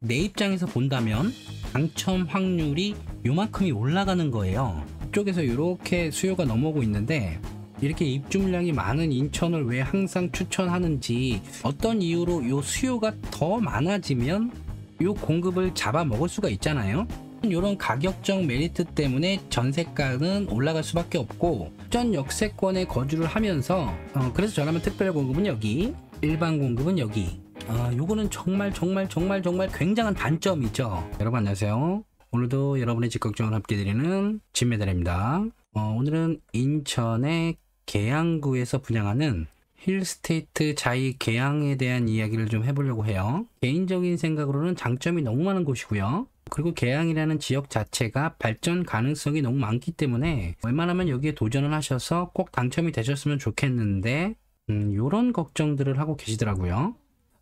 내 입장에서 본다면 당첨 확률이 요만큼이 올라가는 거예요. 이쪽에서 이렇게 수요가 넘어오고 있는데 이렇게 입주 물량이 많은 인천을 왜 항상 추천하는지, 어떤 이유로 요 수요가 더 많아지면 요 공급을 잡아먹을 수가 있잖아요. 이런 가격적 메리트 때문에 전세가는 올라갈 수밖에 없고, 전 역세권에 거주를 하면서 그래서 저라면 특별 공급은 여기, 일반 공급은 여기. 요거는 정말 굉장한 단점이죠. 여러분 안녕하세요. 오늘도 여러분의 집 걱정을 함께 드리는 진매달입니다. 오늘은 인천의 계양구에서 분양하는 힐스테이트 자이 계양에 대한 이야기를 좀 해보려고 해요. 개인적인 생각으로는 장점이 너무 많은 곳이고요. 그리고 계양이라는 지역 자체가 발전 가능성이 너무 많기 때문에 웬만하면 여기에 도전을 하셔서 꼭 당첨이 되셨으면 좋겠는데 요런 걱정들을 하고 계시더라고요.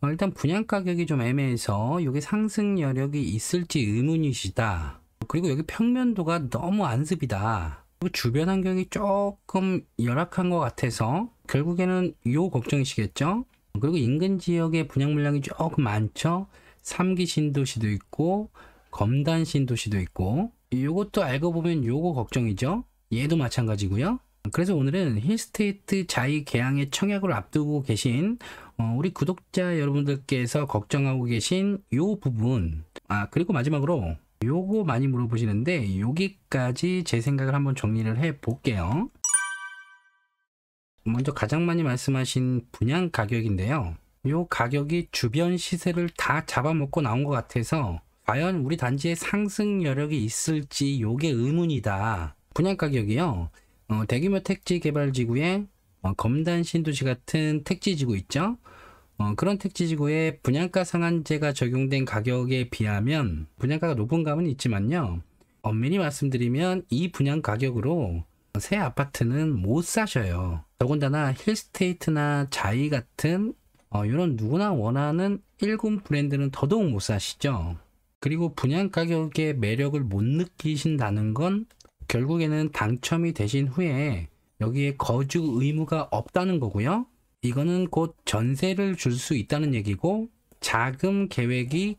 일단 분양 가격이 좀 애매해서 이게 상승 여력이 있을지 의문이시다. 그리고 여기 평면도가 너무 안습이다. 그리고 주변 환경이 조금 열악한 것 같아서 결국에는 요 걱정이시겠죠. 그리고 인근 지역에 분양 물량이 조금 많죠. 3기 신도시도 있고 검단 신도시도 있고, 요것도 알고 보면 요거 걱정이죠. 얘도 마찬가지고요. 그래서 오늘은 힐스테이트 자이 계양의 청약을 앞두고 계신 우리 구독자 여러분들께서 걱정하고 계신 요 부분, 그리고 마지막으로 요거 많이 물어보시는데 여기까지 제 생각을 한번 정리를 해 볼게요. 먼저 가장 많이 말씀하신 분양 가격인데요. 요 가격이 주변 시세를 다 잡아먹고 나온 것 같아서 과연 우리 단지에 상승 여력이 있을지 요게 의문이다. 분양 가격이요. 대규모 택지 개발지구에 검단 신도시 같은 택지지구 있죠. 그런 택지지구에 분양가 상한제가 적용된 가격에 비하면 분양가가 높은 감은 있지만요. 엄밀히 말씀드리면 이 분양 가격으로 새 아파트는 못 사셔요. 더군다나 힐스테이트나 자이 같은 이런 누구나 원하는 1군 브랜드는 더더욱 못 사시죠. 그리고 분양 가격의 매력을 못 느끼신다는 건 결국에는 당첨이 되신 후에 여기에 거주 의무가 없다는 거고요. 이거는 곧 전세를 줄 수 있다는 얘기고, 자금 계획이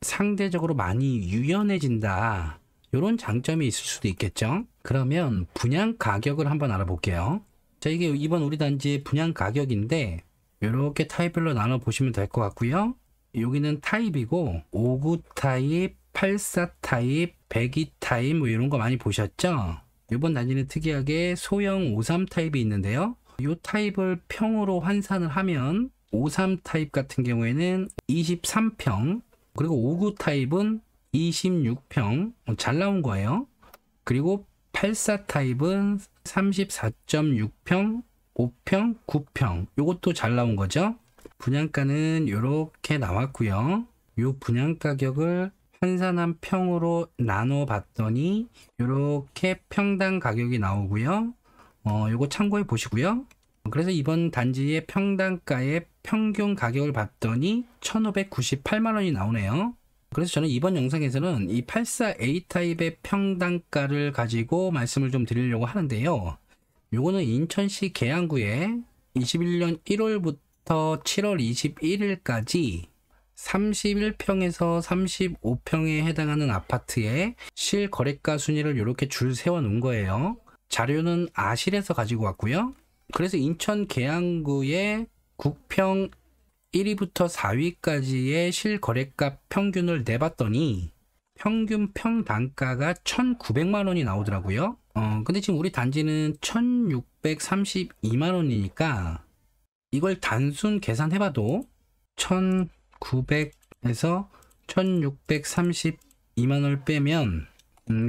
상대적으로 많이 유연해진다. 이런 장점이 있을 수도 있겠죠. 그러면 분양 가격을 한번 알아볼게요. 자, 이게 이번 우리 단지의 분양 가격인데 이렇게 타입별로 나눠 보시면 될 것 같고요. 여기는 타입이고 59 타입, 84 타입, 102 타입 뭐 이런 거 많이 보셨죠? 이번 단지는 특이하게 소형 53 타입이 있는데요. 이 타입을 평으로 환산을 하면 53 타입 같은 경우에는 23평, 그리고 59 타입은 26평, 잘 나온 거예요. 그리고 84 타입은 34.6평, 5평, 9평, 이것도 잘 나온 거죠. 분양가는 이렇게 나왔고요. 이 분양 가격을 환산한 평으로 나눠 봤더니 이렇게 평당 가격이 나오고요. 요거 참고해 보시고요. 그래서 이번 단지의 평당가의 평균 가격을 봤더니 1,598만 원이 나오네요. 그래서 저는 이번 영상에서는 이 84A 타입의 평당가를 가지고 말씀을 좀 드리려고 하는데요. 요거는 인천시 계양구에 21년 1월부터 7월 21일까지 31평에서 35평에 해당하는 아파트의 실거래가 순위를 이렇게 줄 세워 놓은 거예요. 자료는 아실에서 가지고 왔고요. 그래서 인천 계양구의 국평 1위부터 4위까지의 실거래가 평균을 내봤더니 평균 평단가가 1,900만 원이 나오더라고요. 근데 지금 우리 단지는 1,632만 원이니까 이걸 단순 계산해봐도 1,900에서 1,632만 원을 빼면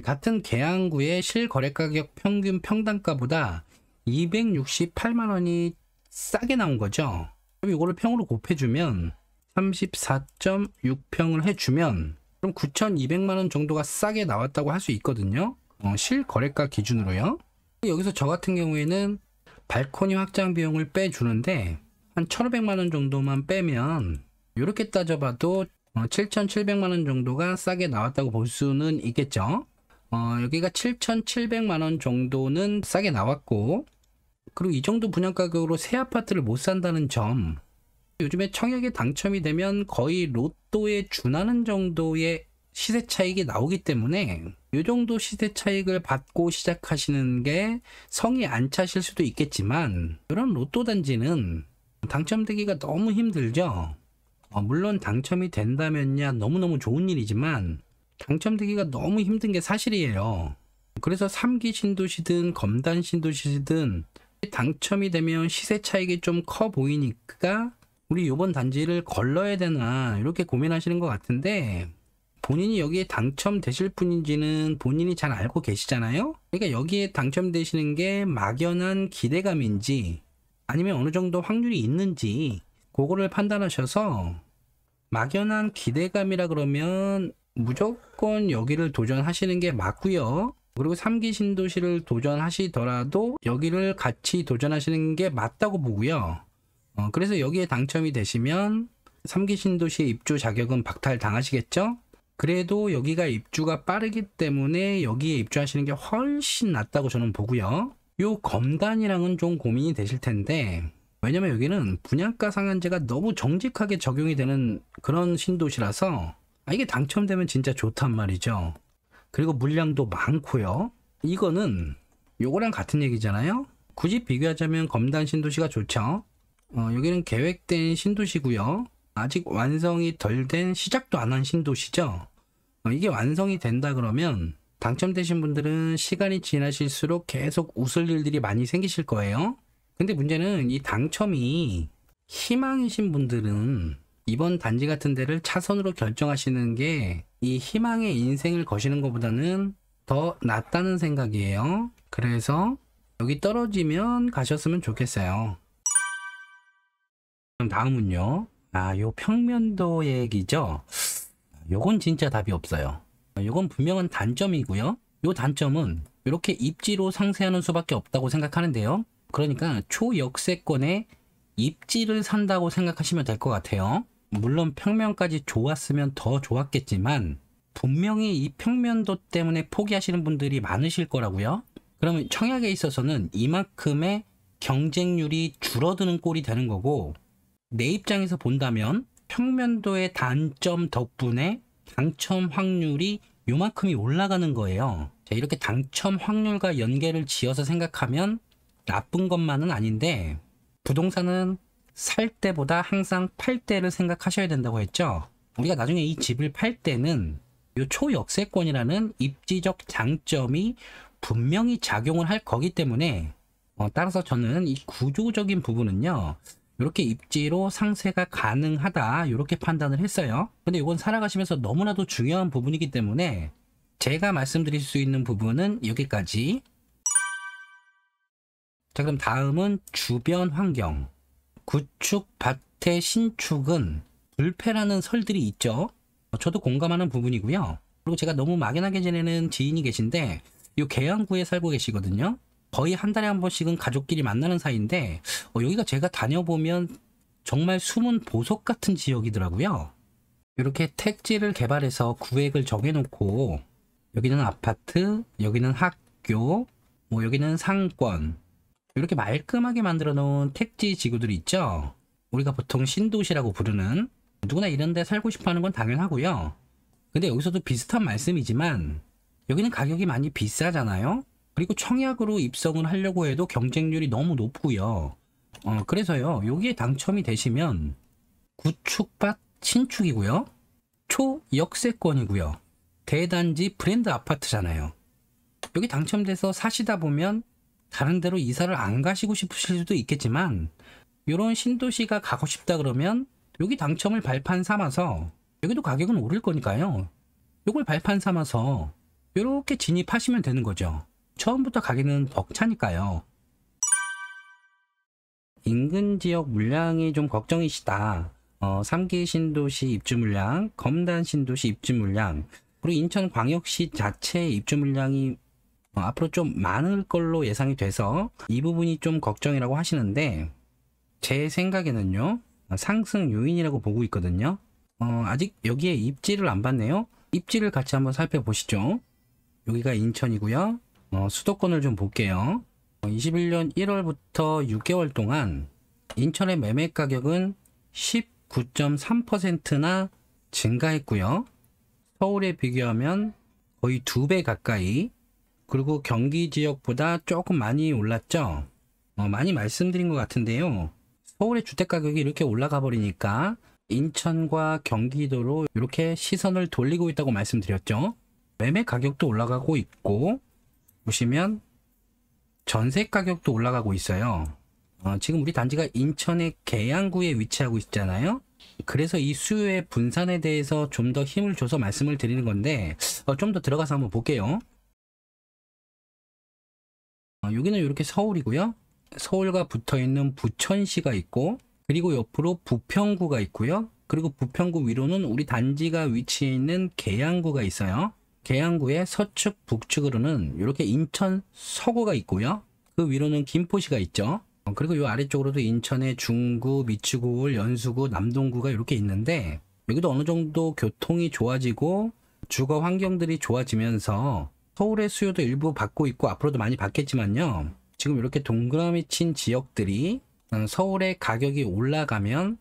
같은 계양구의 실거래가격 평균 평단가보다 268만 원이 싸게 나온 거죠. 그럼 이거를 평으로 곱해주면 34.6평을 해주면 그럼 9,200만 원 정도가 싸게 나왔다고 할 수 있거든요. 실거래가 기준으로요. 여기서 저 같은 경우에는 발코니 확장 비용을 빼주는데 한 1,500만 원 정도만 빼면 이렇게 따져봐도 7,700만 원 정도가 싸게 나왔다고 볼 수는 있겠죠. 여기가 7,700만 원 정도는 싸게 나왔고, 그리고 이 정도 분양 가격으로 새 아파트를 못 산다는 점, 요즘에 청약에 당첨이 되면 거의 로또에 준하는 정도의 시세 차익이 나오기 때문에 이 정도 시세 차익을 받고 시작하시는 게 성이 안 차실 수도 있겠지만, 이런 로또 단지는 당첨되기가 너무 힘들죠. 물론 당첨이 된다면야 너무너무 좋은 일이지만 당첨되기가 너무 힘든 게 사실이에요. 그래서 3기 신도시든 검단 신도시든 당첨이 되면 시세 차익이 좀 커 보이니까 우리 요번 단지를 걸러야 되나 이렇게 고민하시는 것 같은데, 본인이 여기에 당첨되실 분인지는 본인이 잘 알고 계시잖아요. 그러니까 여기에 당첨되시는 게 막연한 기대감인지 아니면 어느 정도 확률이 있는지 그거를 판단하셔서, 막연한 기대감이라 그러면 무조건 여기를 도전하시는 게 맞고요. 그리고 3기 신도시를 도전하시더라도 여기를 같이 도전하시는 게 맞다고 보고요. 그래서 여기에 당첨이 되시면 3기 신도시의 입주 자격은 박탈 당하시겠죠? 그래도 여기가 입주가 빠르기 때문에 여기에 입주하시는 게 훨씬 낫다고 저는 보고요. 요 검단이랑은 좀 고민이 되실 텐데, 왜냐면 여기는 분양가 상한제가 너무 정직하게 적용이 되는 그런 신도시라서 이게 당첨되면 진짜 좋단 말이죠. 그리고 물량도 많고요. 이거는 요거랑 같은 얘기잖아요. 굳이 비교하자면 검단 신도시가 좋죠. 여기는 계획된 신도시고요. 아직 완성이 덜 된, 시작도 안 한 신도시죠. 이게 완성이 된다 그러면 당첨되신 분들은 시간이 지나실수록 계속 웃을 일들이 많이 생기실 거예요. 근데 문제는 이 당첨이 희망이신 분들은 이번 단지 같은 데를 차선으로 결정하시는 게 이 희망의 인생을 거시는 것보다는 더 낫다는 생각이에요. 그래서 여기 떨어지면 가셨으면 좋겠어요. 그럼 다음은요. 요 평면도 얘기죠. 요건 진짜 답이 없어요. 요건 분명한 단점이고요. 요 단점은 이렇게 입지로 상쇄하는 수밖에 없다고 생각하는데요. 그러니까 초역세권에 입지를 산다고 생각하시면 될 것 같아요. 물론 평면까지 좋았으면 더 좋았겠지만 분명히 이 평면도 때문에 포기하시는 분들이 많으실 거라고요. 그러면 청약에 있어서는 이만큼의 경쟁률이 줄어드는 꼴이 되는 거고, 내 입장에서 본다면 평면도의 단점 덕분에 당첨 확률이 요만큼이 올라가는 거예요. 자, 이렇게 당첨 확률과 연계를 지어서 생각하면 나쁜 것만은 아닌데, 부동산은 살 때보다 항상 팔 때를 생각하셔야 된다고 했죠. 우리가 나중에 이 집을 팔 때는 이 초역세권이라는 입지적 장점이 분명히 작용을 할 거기 때문에, 따라서 저는 이 구조적인 부분은요, 이렇게 입지로 상쇄가 가능하다 이렇게 판단을 했어요. 근데 이건 살아가시면서 너무나도 중요한 부분이기 때문에 제가 말씀드릴 수 있는 부분은 여기까지. 자, 그럼 다음은 주변 환경. 구축, 밭의 신축은 불패라는 설들이 있죠. 저도 공감하는 부분이고요. 그리고 제가 너무 막연하게 지내는 지인이 계신데 이 계양구에 살고 계시거든요. 거의 한 달에 한 번씩은 가족끼리 만나는 사이인데 여기가 제가 다녀보면 정말 숨은 보석 같은 지역이더라고요. 이렇게 택지를 개발해서 구획을 정해놓고 여기는 아파트, 여기는 학교, 여기는 상권, 이렇게 말끔하게 만들어 놓은 택지 지구들이 있죠. 우리가 보통 신도시라고 부르는, 누구나 이런 데 살고 싶어 하는 건 당연하고요. 근데 여기서도 비슷한 말씀이지만 여기는 가격이 많이 비싸잖아요. 그리고 청약으로 입성을 하려고 해도 경쟁률이 너무 높고요. 그래서요, 여기에 당첨이 되시면 구축밭 신축이고요, 초역세권이고요, 대단지 브랜드 아파트잖아요. 여기 당첨돼서 사시다 보면 다른 데로 이사를 안 가시고 싶으실 수도 있겠지만, 이런 신도시가 가고 싶다 그러면 여기 당첨을 발판 삼아서, 여기도 가격은 오를 거니까요, 이걸 발판 삼아서 이렇게 진입하시면 되는 거죠. 처음부터 가기는 벅차니까요. 인근 지역 물량이 좀 걱정이시다. 3기 신도시 입주 물량, 검단 신도시 입주 물량, 그리고 인천광역시 자체의 입주 물량이 앞으로 좀 많을 걸로 예상이 돼서 이 부분이 좀 걱정이라고 하시는데, 제 생각에는요, 상승 요인이라고 보고 있거든요. 아직 여기에 입지를 안 봤네요. 입지를 같이 한번 살펴보시죠. 여기가 인천이고요. 수도권을 좀 볼게요. 21년 1월부터 6개월 동안 인천의 매매 가격은 19.3%나 증가했고요. 서울에 비교하면 거의 2배 가까이, 그리고 경기 지역보다 조금 많이 올랐죠. 많이 말씀드린 것 같은데요. 서울의 주택가격이 이렇게 올라가 버리니까 인천과 경기도로 이렇게 시선을 돌리고 있다고 말씀드렸죠. 매매 가격도 올라가고 있고, 보시면 전세 가격도 올라가고 있어요. 지금 우리 단지가 인천의 계양구에 위치하고 있잖아요. 그래서 이 수요의 분산에 대해서 좀 더 힘을 줘서 말씀을 드리는 건데, 좀 더 들어가서 한번 볼게요. 여기는 이렇게 서울이고요. 서울과 붙어있는 부천시가 있고, 그리고 옆으로 부평구가 있고요. 그리고 부평구 위로는 우리 단지가 위치해 있는 계양구가 있어요. 계양구의 서측 북측으로는 이렇게 인천 서구가 있고요. 그 위로는 김포시가 있죠. 그리고 이 아래쪽으로도 인천의 중구, 미추홀, 연수구, 남동구가 이렇게 있는데, 여기도 어느 정도 교통이 좋아지고 주거 환경들이 좋아지면서 서울의 수요도 일부 받고 있고 앞으로도 많이 받겠지만요. 지금 이렇게 동그라미 친 지역들이 서울의 가격이 올라가면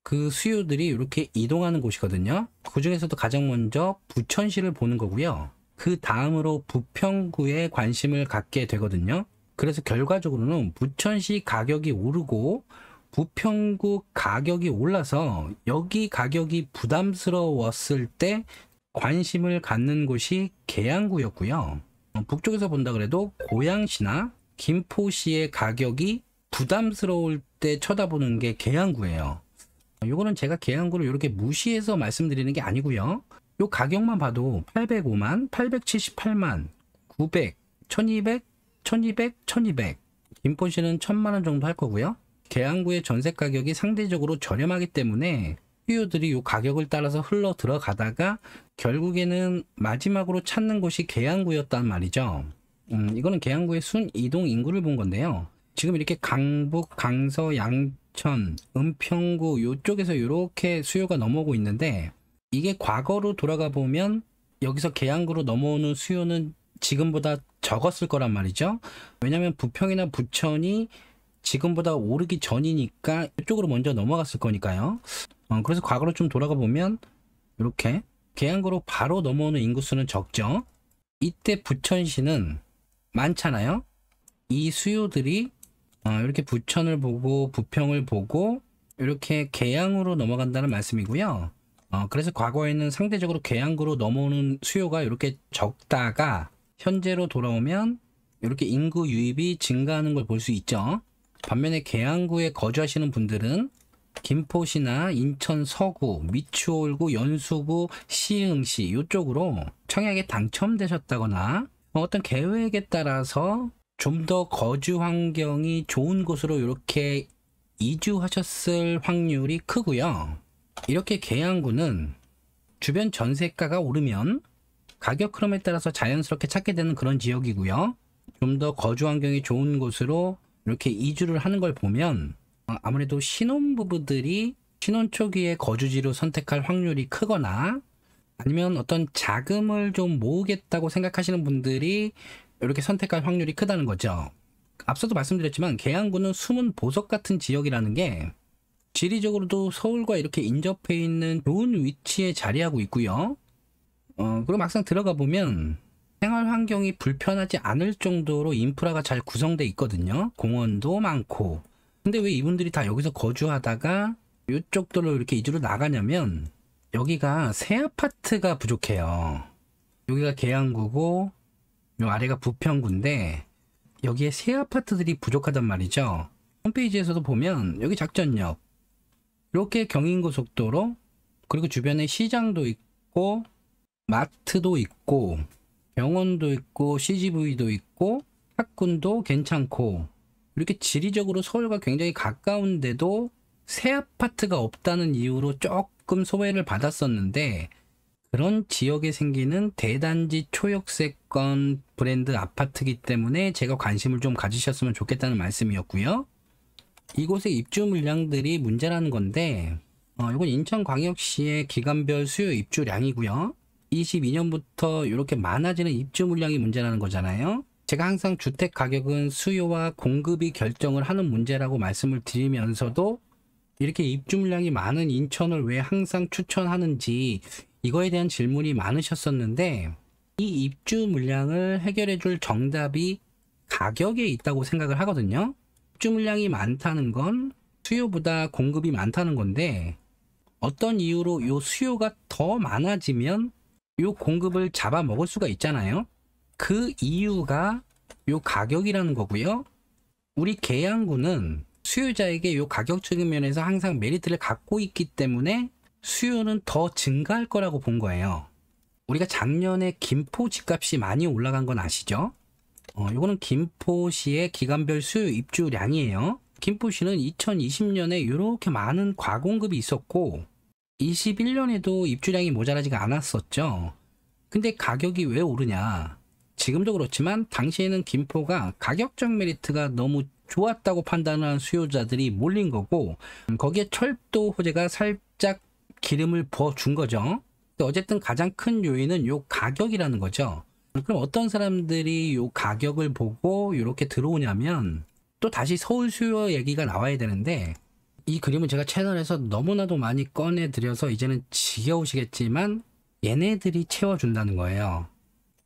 그 수요들이 이렇게 이동하는 곳이거든요. 그 중에서도 가장 먼저 부천시를 보는 거고요. 그 다음으로 부평구에 관심을 갖게 되거든요. 그래서 결과적으로는 부천시 가격이 오르고 부평구 가격이 올라서 여기 가격이 부담스러웠을 때 관심을 갖는 곳이 계양구였고요. 북쪽에서 본다 그래도 고양시나 김포시의 가격이 부담스러울 때 쳐다보는 게 계양구예요. 이거는 제가 계양구를 이렇게 무시해서 말씀드리는 게 아니고요. 이 가격만 봐도 805만, 878만, 900, 1200, 1200, 1200. 김포시는 1000만원 정도 할 거고요. 계양구의 전세 가격이 상대적으로 저렴하기 때문에 수요들이 이 가격을 따라서 흘러 들어가다가 결국에는 마지막으로 찾는 곳이 계양구였단 말이죠. 이거는 계양구의 순 이동 인구를 본 건데요. 지금 이렇게 강북, 강서, 양천, 은평구 이쪽에서 이렇게 수요가 넘어오고 있는데, 이게 과거로 돌아가 보면 여기서 계양구로 넘어오는 수요는 지금보다 적었을 거란 말이죠. 왜냐하면 부평이나 부천이 지금보다 오르기 전이니까 이쪽으로 먼저 넘어갔을 거니까요. 그래서 과거로 좀 돌아가 보면 이렇게 계양구로 바로 넘어오는 인구수는 적죠. 이때 부천시는 많잖아요. 이 수요들이 이렇게 부천을 보고 부평을 보고 이렇게 계양으로 넘어간다는 말씀이고요. 그래서 과거에는 상대적으로 계양구로 넘어오는 수요가 이렇게 적다가 현재로 돌아오면 이렇게 인구 유입이 증가하는 걸 볼 수 있죠. 반면에 계양구에 거주하시는 분들은 김포시나 인천 서구, 미추홀구, 연수구, 시흥시 이쪽으로 청약에 당첨되셨다거나 어떤 계획에 따라서 좀 더 거주 환경이 좋은 곳으로 이렇게 이주하셨을 확률이 크고요. 이렇게 계양구는 주변 전세가가 오르면 가격 흐름에 따라서 자연스럽게 찾게 되는 그런 지역이고요. 좀 더 거주 환경이 좋은 곳으로 이렇게 이주를 하는 걸 보면 아무래도 신혼부부들이 신혼 초기에 거주지로 선택할 확률이 크거나, 아니면 어떤 자금을 좀 모으겠다고 생각하시는 분들이 이렇게 선택할 확률이 크다는 거죠. 앞서도 말씀드렸지만 계양구는 숨은 보석 같은 지역이라는 게 지리적으로도 서울과 이렇게 인접해 있는 좋은 위치에 자리하고 있고요. 그리고 막상 들어가 보면 생활 환경이 불편하지 않을 정도로 인프라가 잘 구성돼 있거든요. 공원도 많고. 근데 왜 이분들이 다 여기서 거주하다가 이쪽들로 이렇게 이주로 나가냐면 여기가 새 아파트가 부족해요. 여기가 계양구고 요 아래가 부평구인데 여기에 새 아파트들이 부족하단 말이죠. 홈페이지에서도 보면 여기 작전역, 이렇게 경인고속도로, 그리고 주변에 시장도 있고 마트도 있고 병원도 있고 CGV도 있고 학군도 괜찮고, 이렇게 지리적으로 서울과 굉장히 가까운데도 새 아파트가 없다는 이유로 조금 소외를 받았었는데, 그런 지역에 생기는 대단지 초역세권 브랜드 아파트이기 때문에 제가 관심을 좀 가지셨으면 좋겠다는 말씀이었고요. 이곳의 입주 물량들이 문제라는 건데, 이건 인천광역시의 기간별 수요 입주량이고요. 22년부터 이렇게 많아지는 입주 물량이 문제라는 거잖아요. 제가 항상 주택 가격은 수요와 공급이 결정을 하는 문제라고 말씀을 드리면서도 이렇게 입주 물량이 많은 인천을 왜 항상 추천하는지 이거에 대한 질문이 많으셨었는데, 이 입주 물량을 해결해 줄 정답이 가격에 있다고 생각을 하거든요. 입주 물량이 많다는 건 수요보다 공급이 많다는 건데, 어떤 이유로 요 수요가 더 많아지면 요 공급을 잡아먹을 수가 있잖아요. 그 이유가 요 가격이라는 거고요. 우리 계양구는 수요자에게 요 가격적인 면에서 항상 메리트를 갖고 있기 때문에 수요는 더 증가할 거라고 본 거예요. 우리가 작년에 김포 집값이 많이 올라간 건 아시죠? 요거는 김포시의 기간별 수요 입주량이에요. 김포시는 2020년에 이렇게 많은 과공급이 있었고 21년에도 입주량이 모자라지가 않았었죠. 근데 가격이 왜 오르냐? 지금도 그렇지만 당시에는 김포가 가격적 메리트가 너무 좋았다고 판단한 수요자들이 몰린 거고, 거기에 철도 호재가 살짝 기름을 부어준 거죠. 어쨌든 가장 큰 요인은 요 가격이라는 거죠. 그럼 어떤 사람들이 요 가격을 보고 이렇게 들어오냐면, 또 다시 서울 수요 얘기가 나와야 되는데, 이 그림은 제가 채널에서 너무나도 많이 꺼내드려서 이제는 지겨우시겠지만 얘네들이 채워준다는 거예요.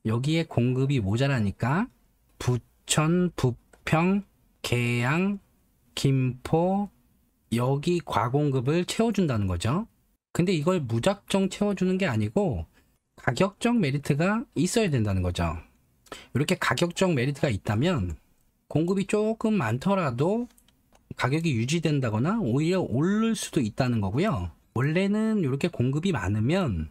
여기에 공급이 모자라니까 부천, 부평, 계양, 김포 여기 과공급을 채워준다는 거죠. 근데 이걸 무작정 채워주는 게 아니고 가격적 메리트가 있어야 된다는 거죠. 이렇게 가격적 메리트가 있다면 공급이 조금 많더라도 가격이 유지된다거나 오히려 오를 수도 있다는 거고요. 원래는 이렇게 공급이 많으면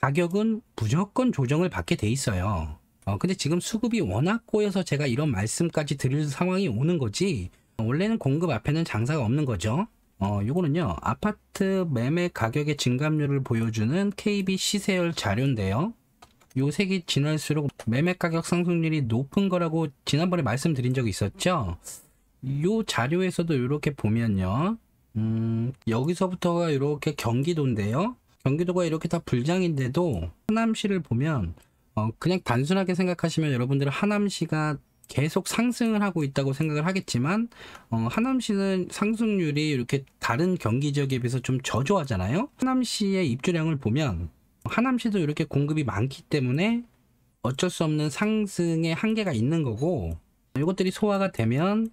가격은 무조건 조정을 받게 돼 있어요. 근데 지금 수급이 워낙 꼬여서 제가 이런 말씀까지 드릴 상황이 오는 거지, 원래는 공급 앞에는 장사가 없는 거죠. 요거는요, 아파트 매매 가격의 증감률을 보여주는 KB 시세열 자료인데요. 요 색이 진할수록 매매 가격 상승률이 높은 거라고 지난번에 말씀드린 적이 있었죠. 요 자료에서도 이렇게 보면요, 여기서부터가 이렇게 경기도인데요. 경기도가 이렇게 다 불장인데도 하남시를 보면 그냥 단순하게 생각하시면 여러분들은 하남시가 계속 상승을 하고 있다고 생각을 하겠지만, 하남시는 상승률이 이렇게 다른 경기 지역에 비해서 좀 저조하잖아요. 하남시의 입주량을 보면 하남시도 이렇게 공급이 많기 때문에 어쩔 수 없는 상승의 한계가 있는 거고, 이것들이 소화가 되면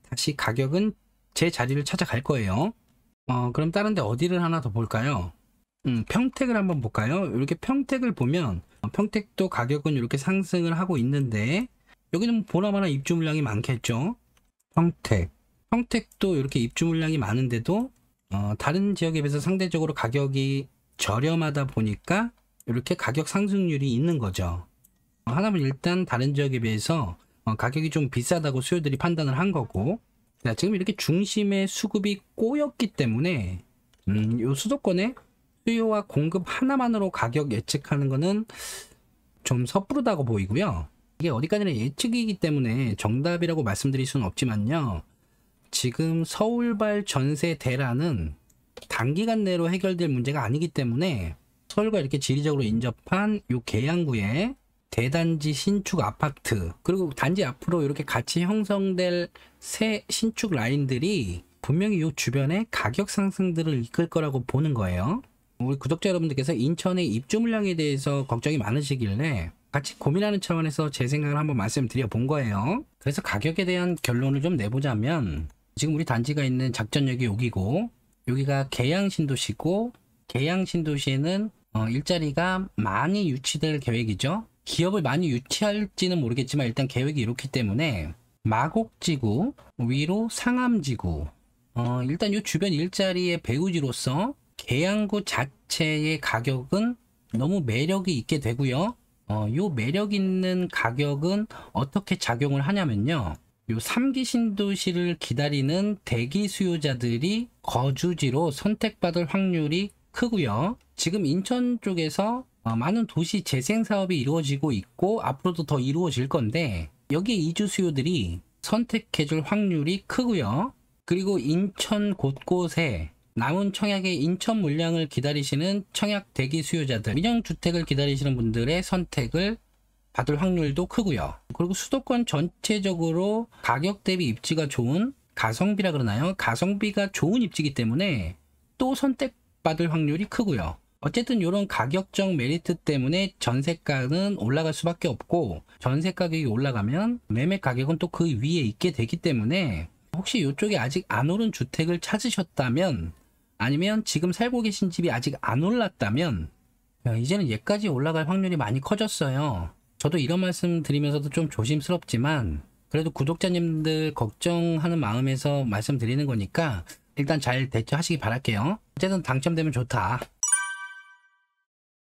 다시 가격은 제 자리를 찾아갈 거예요. 그럼 다른 데 어디를 하나 더 볼까요? 평택을 한번 볼까요? 이렇게 평택을 보면 평택도 가격은 이렇게 상승을 하고 있는데, 여기는 보나마나 입주 물량이 많겠죠. 평택도 이렇게 입주 물량이 많은데도 다른 지역에 비해서 상대적으로 가격이 저렴하다 보니까 이렇게 가격 상승률이 있는 거죠. 하나는 일단 다른 지역에 비해서 가격이 좀 비싸다고 수요들이 판단을 한 거고, 지금 이렇게 중심의 수급이 꼬였기 때문에 요 수도권에 수요와 공급 하나만으로 가격 예측하는 거는 좀 섣부르다고 보이고요. 이게 어디까지나 예측이기 때문에 정답이라고 말씀드릴 수는 없지만요, 지금 서울발 전세 대란은 단기간 내로 해결될 문제가 아니기 때문에 서울과 이렇게 지리적으로 인접한 요 계양구에 대단지 신축 아파트, 그리고 단지 앞으로 이렇게 같이 형성될 새 신축 라인들이 분명히 요 주변에 가격 상승들을 이끌 거라고 보는 거예요. 우리 구독자 여러분들께서 인천의 입주 물량에 대해서 걱정이 많으시길래 같이 고민하는 차원에서 제 생각을 한번 말씀드려 본 거예요. 그래서 가격에 대한 결론을 좀 내보자면, 지금 우리 단지가 있는 작전역이 여기고, 여기가 계양신도시고, 계양신도시에는 일자리가 많이 유치될 계획이죠. 기업을 많이 유치할지는 모르겠지만 일단 계획이 이렇기 때문에 마곡지구 위로 상암지구, 일단 이 주변 일자리의 배우지로서 계양구 자체의 가격은 너무 매력이 있게 되고요. 요 매력 있는 가격은 어떻게 작용을 하냐면요, 요 3기 신도시를 기다리는 대기 수요자들이 거주지로 선택받을 확률이 크고요. 지금 인천 쪽에서 많은 도시 재생 사업이 이루어지고 있고 앞으로도 더 이루어질 건데, 여기에 이주 수요들이 선택해줄 확률이 크고요. 그리고 인천 곳곳에 남은 청약의 인천 물량을 기다리시는 청약 대기 수요자들, 민영주택을 기다리시는 분들의 선택을 받을 확률도 크고요. 그리고 수도권 전체적으로 가격 대비 입지가 좋은 가성비라 그러나요? 가성비가 좋은 입지이기 때문에 또 선택받을 확률이 크고요. 어쨌든 이런 가격적 메리트 때문에 전세가는 올라갈 수밖에 없고, 전세 가격이 올라가면 매매 가격은 또 그 위에 있게 되기 때문에, 혹시 이쪽에 아직 안 오른 주택을 찾으셨다면, 아니면 지금 살고 계신 집이 아직 안 올랐다면, 이제는 얘까지 올라갈 확률이 많이 커졌어요. 저도 이런 말씀 드리면서도 좀 조심스럽지만 그래도 구독자님들 걱정하는 마음에서 말씀드리는 거니까 일단 잘 대처하시기 바랄게요. 어쨌든 당첨되면 좋다.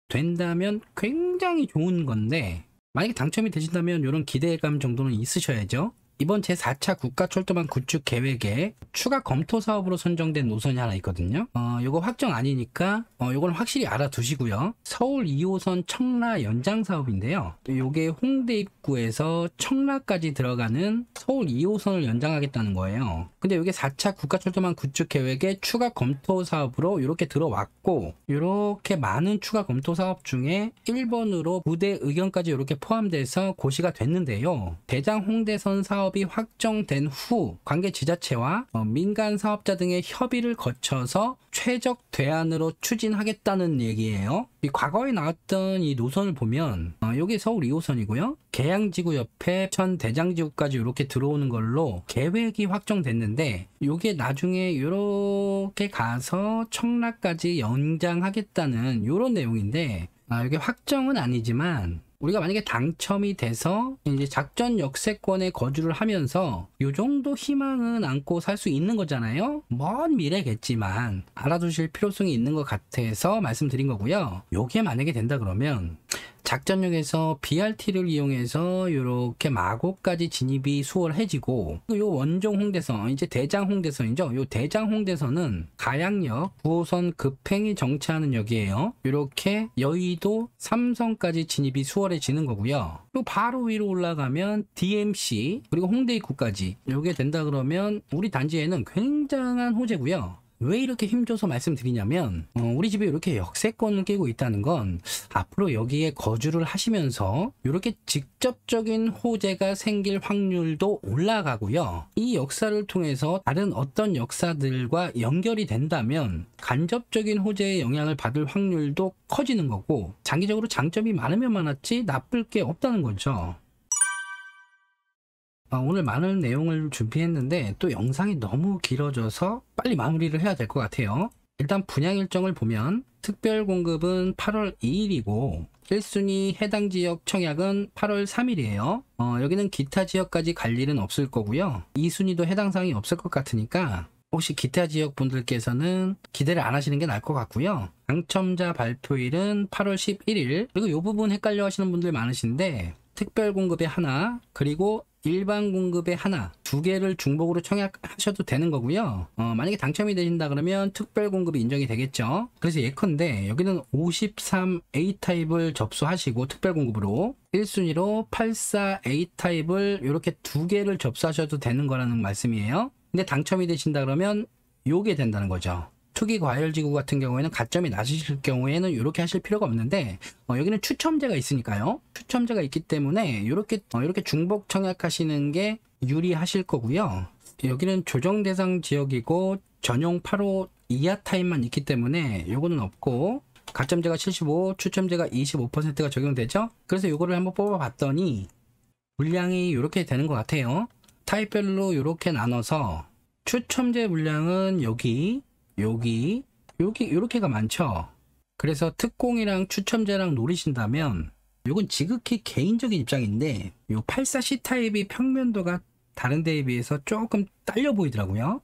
된다면 굉장히 좋은 건데, 만약에 당첨이 되신다면 이런 기대감 정도는 있으셔야죠. 이번 제4차 국가철도망 구축 계획에 추가 검토 사업으로 선정된 노선이 하나 있거든요. 요거 확정 아니니까 요건 확실히 알아두시고요. 서울 2호선 청라 연장 사업인데요. 요게 홍대 입구에서 청라까지 들어가는 서울 2호선을 연장하겠다는 거예요. 근데 요게 4차 국가철도망 구축 계획에 추가 검토 사업으로 이렇게 들어왔고, 이렇게 많은 추가 검토 사업 중에 1번으로 부대 의견까지 이렇게 포함돼서 고시가 됐는데요. 대장 홍대선 사업이 확정된 후 관계 지자체와 민간 사업자 등의 협의를 거쳐서 최적 대안으로 추진하겠다는 얘기예요. 이 과거에 나왔던 이 노선을 보면 여기 서울 2호선이고요. 계양지구 옆에 천 대장지구까지 이렇게 들어오는 걸로 계획이 확정됐는데, 이게 나중에 이렇게 가서 청라까지 연장하겠다는 이런 내용인데, 이게 확정은 아니지만 우리가 만약에 당첨이 돼서 이제 작전 역세권에 거주를 하면서 요 정도 희망은 안고 살 수 있는 거잖아요. 먼 미래겠지만 알아두실 필요성이 있는 것 같아서 말씀드린 거고요. 요게 만약에 된다 그러면 작전역에서 BRT를 이용해서 이렇게 마곡까지 진입이 수월해지고, 요 원종 홍대선, 이제 대장 홍대선이죠. 요 대장 홍대선은 가양역 9호선 급행이 정차하는 역이에요. 이렇게 여의도 삼성까지 진입이 수월해지는 거고요. 또 바로 위로 올라가면 DMC 그리고 홍대 입구까지 요게 된다 그러면 우리 단지에는 굉장한 호재고요. 왜 이렇게 힘줘서 말씀드리냐면, 우리 집에 이렇게 역세권을 끼고 있다는 건 앞으로 여기에 거주를 하시면서 이렇게 직접적인 호재가 생길 확률도 올라가고요. 이 역사를 통해서 다른 어떤 역사들과 연결이 된다면 간접적인 호재의 영향을 받을 확률도 커지는 거고, 장기적으로 장점이 많으면 많았지 나쁠 게 없다는 거죠. 오늘 많은 내용을 준비했는데 또 영상이 너무 길어져서 빨리 마무리를 해야 될 것 같아요. 일단 분양 일정을 보면 특별 공급은 8월 2일이고 1순위 해당 지역 청약은 8월 3일이에요. 여기는 기타 지역까지 갈 일은 없을 거고요. 2순위도 해당 사항이 없을 것 같으니까 혹시 기타 지역 분들께서는 기대를 안 하시는 게 나을 것 같고요. 당첨자 발표일은 8월 11일. 그리고 이 부분 헷갈려 하시는 분들 많으신데, 특별 공급에 하나, 그리고 일반 공급에 하나, 두 개를 중복으로 청약하셔도 되는 거고요. 만약에 당첨이 되신다 그러면 특별 공급이 인정이 되겠죠. 그래서 예컨대 여기는 53A 타입을 접수하시고 특별 공급으로 1순위로 84A 타입을 이렇게 두 개를 접수하셔도 되는 거라는 말씀이에요. 근데 당첨이 되신다 그러면 요게 된다는 거죠. 투기 과열지구 같은 경우에는 가점이 낮으실 경우에는 이렇게 하실 필요가 없는데, 여기는 추첨제가 있으니까요. 추첨제가 있기 때문에 이렇게 중복 청약하시는 게 유리하실 거고요. 여기는 조정 대상 지역이고 전용 8호 이하 타입만 있기 때문에 요거는 없고, 가점제가 75, 추첨제가 25%가 적용되죠. 그래서 요거를 한번 뽑아 봤더니 물량이 이렇게 되는 것 같아요. 타입별로 이렇게 나눠서 추첨제 물량은 여기 이렇게가 많죠. 그래서 특공이랑 추첨제랑 노리신다면 이건 지극히 개인적인 입장인데, 이 84C 타입이 평면도가 다른 데에 비해서 조금 딸려 보이더라고요.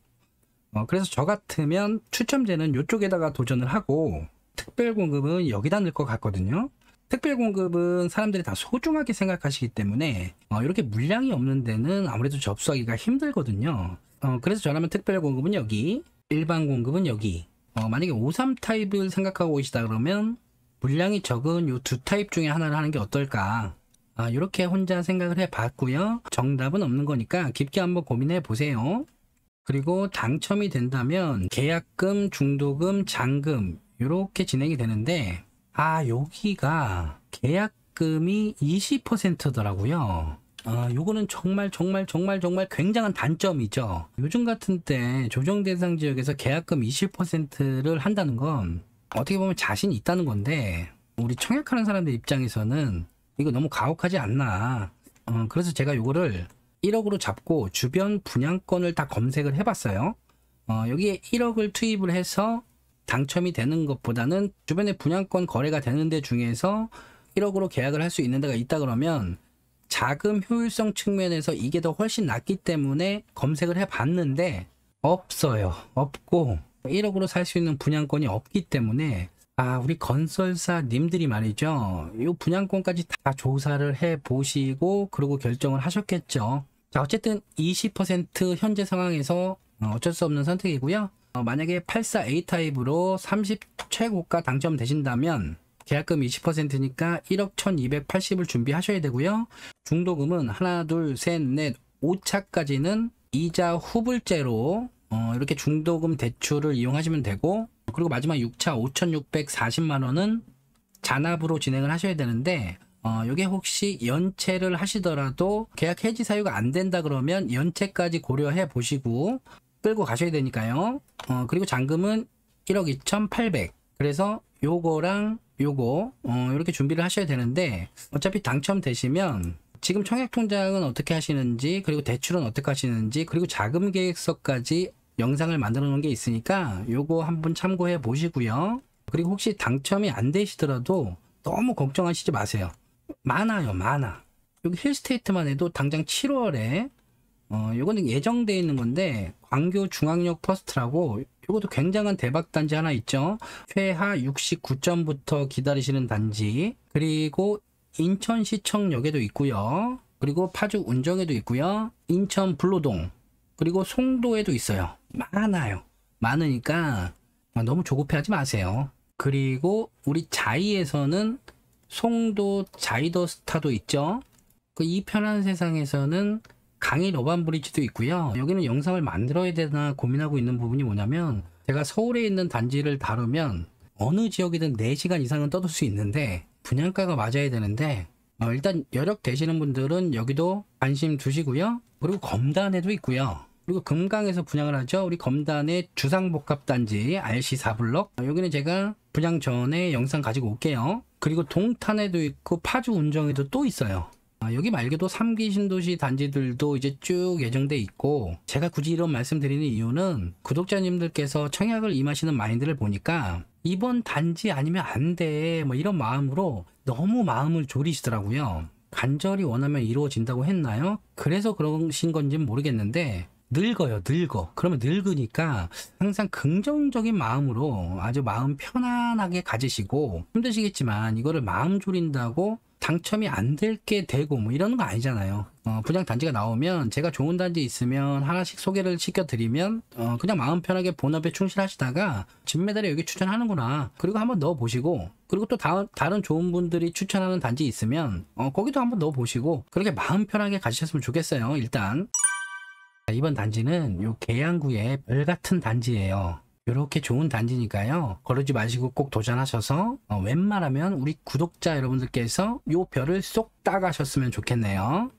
그래서 저 같으면 추첨제는 이쪽에다가 도전을 하고 특별 공급은 여기다 넣을 것 같거든요. 특별 공급은 사람들이 다 소중하게 생각하시기 때문에 이렇게 물량이 없는 데는 아무래도 접수하기가 힘들거든요. 그래서 저라면 특별 공급은 여기, 일반 공급은 여기. 만약에 53 타입을 생각하고 계시다 그러면 물량이 적은 이 두 타입 중에 하나를 하는 게 어떨까, 이렇게 혼자 생각을 해봤고요. 정답은 없는 거니까 깊게 한번 고민해 보세요. 그리고 당첨이 된다면 계약금, 중도금, 잔금 이렇게 진행이 되는데, 여기가 계약금이 20%더라고요. 요거는 정말 굉장한 단점이죠. 요즘 같은 때 조정 대상 지역에서 계약금 20%를 한다는 건 어떻게 보면 자신이 있다는 건데, 우리 청약하는 사람들 입장에서는 이거 너무 가혹하지 않나. 그래서 제가 요거를 1억으로 잡고 주변 분양권을 다 검색을 해봤어요. 여기에 1억을 투입을 해서 당첨이 되는 것보다는 주변에 분양권 거래가 되는 데 중에서 1억으로 계약을 할 수 있는 데가 있다 그러면 자금 효율성 측면에서 이게 더 훨씬 낫기 때문에 검색을 해봤는데 없어요. 없고 1억으로 살 수 있는 분양권이 없기 때문에 우리 건설사 님들이 말이죠, 이 분양권까지 다 조사를 해보시고 그리고 결정을 하셨겠죠. 자, 어쨌든 20% 현재 상황에서 어쩔 수 없는 선택이고요. 만약에 84A 타입으로 30 최고가 당첨되신다면 계약금 20%니까 1억 1280을 준비하셔야 되고요. 중도금은 하나, 둘, 셋, 넷, 5차까지는 이자 후불제로 이렇게 중도금 대출을 이용하시면 되고, 그리고 마지막 6차 5,640만원은 잔압으로 진행을 하셔야 되는데, 이게 혹시 연체를 하시더라도 계약 해지 사유가 안 된다 그러면 연체까지 고려해 보시고 끌고 가셔야 되니까요. 그리고 잔금은 1억 2,800. 그래서 요거랑 요거 이렇게 준비를 하셔야 되는데, 어차피 당첨되시면 지금 청약통장은 어떻게 하시는지, 그리고 대출은 어떻게 하시는지, 그리고 자금 계획서까지 영상을 만들어 놓은 게 있으니까 요거 한번 참고해 보시고요. 그리고 혹시 당첨이 안 되시더라도 너무 걱정하시지 마세요. 많아요, 많아. 여기 힐스테이트만 해도 당장 7월에 요거는 예정되어 있는 건데, 광교 중앙역 퍼스트라고 이것도 굉장한 대박 단지 하나 있죠. 최하 69점부터 기다리시는 단지, 그리고 인천시청역에도 있고요. 그리고 파주 운정에도 있고요. 인천 불로동, 그리고 송도에도 있어요. 많아요. 많으니까 너무 조급해하지 마세요. 그리고 우리 자이에서는 송도 자이더스타도 있죠. 이 편한 세상에서는 강일 어반브리지도 있고요. 여기는 영상을 만들어야 되나 고민하고 있는 부분이 뭐냐면, 제가 서울에 있는 단지를 다루면 어느 지역이든 4시간 이상은 떠들 수 있는데 분양가가 맞아야 되는데, 일단 여력 되시는 분들은 여기도 관심 두시고요. 그리고 검단에도 있고요. 그리고 금강에서 분양을 하죠. 우리 검단의 주상복합단지 RC4블럭, 여기는 제가 분양 전에 영상 가지고 올게요. 그리고 동탄에도 있고 파주 운정에도 또 있어요. 여기 말고도 3기 신도시 단지들도 이제 쭉 예정돼 있고, 제가 굳이 이런 말씀 드리는 이유는 구독자님들께서 청약을 임하시는 마인드를 보니까 이번 단지 아니면 안 돼, 뭐 이런 마음으로 너무 마음을 졸이시더라고요. 간절히 원하면 이루어진다고 했나요? 그래서 그러신 건지는 모르겠는데 늙어요, 늙어. 그러면 늙으니까 항상 긍정적인 마음으로 아주 마음 편안하게 가지시고, 힘드시겠지만 이거를 마음 졸인다고 당첨이 안 될 게 되고 뭐 이러는 거 아니잖아요. 분양 단지가 나오면 제가 좋은 단지 있으면 하나씩 소개를 시켜드리면 그냥 마음 편하게 본업에 충실하시다가 진메달에 여기 추천하는구나, 그리고 한번 넣어보시고, 그리고 또 다른 좋은 분들이 추천하는 단지 있으면 거기도 한번 넣어보시고, 그렇게 마음 편하게 가시셨으면 좋겠어요. 일단 이번 단지는 요 계양구의 별 같은 단지예요. 이렇게 좋은 단지니까요, 거르지 마시고 꼭 도전하셔서 웬만하면 우리 구독자 여러분들께서 요 별을 쏙 따가셨으면 좋겠네요.